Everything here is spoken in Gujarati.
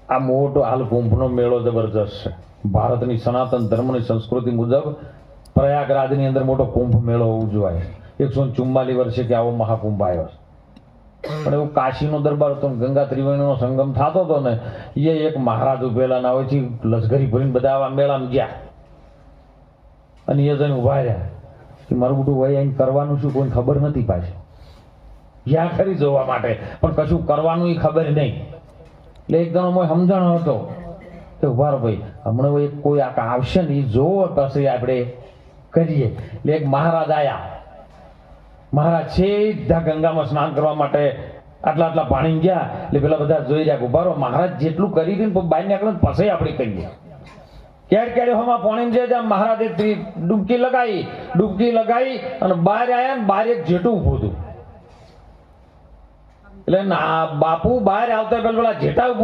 આ મોટો હાલ કુંભનો મેળો જબરજસ્ત છે. ભારતની સનાતન ધર્મની સંસ્કૃતિ મુજબ પ્રયાગરાજની અંદર મોટો કુંભ મેળો ઉજવાય. 144 વર્ષે કે આવો મહાકુંભ આવ્યો છે. પણ એવું કાશીનો દરબાર હતો, ગંગા ત્રિવેણીનો સંગમ થતો હતો ને, એ એક મહારાજ ઉભેલા ના હોય છે, લશ્કરી ભરીને બધા આવા મેળામાં ગયા અને એ જઈને ઉભા રહ્યા કે મારું બધું વય અહીં કરવાનું શું કોઈ ખબર નથી. પાછી ગયા ખરી જોવા માટે, પણ કશું કરવાનું એ ખબર નહીં. એટલે એક જણો મોય સમજણ હતો કે ઉભા રહો ભાઈ, હમણાં કોઈ આવશે ને એ જોવો પછી આપણે કરીએ. એટલે એક મહારાજ આયા. મહારાજ સીધા ગંગામાં સ્નાન કરવા માટે આટલા પાણી ગયા. એટલે પેલા બધા જોઈ રહ્યા ઉભા રહો, મહારાજ જેટલું કરી દીધું ને બહાર નીકળે પછી આપણે કરીએ. ક્યારે હમણાં પાણી જે મહારાજે ડૂબકી લગાવી અને બહાર આવ્યા ને બહાર એક જેટું ઉભું હતું. એટલે બાપુ બહાર આવતા પેલા જેટા ઉભો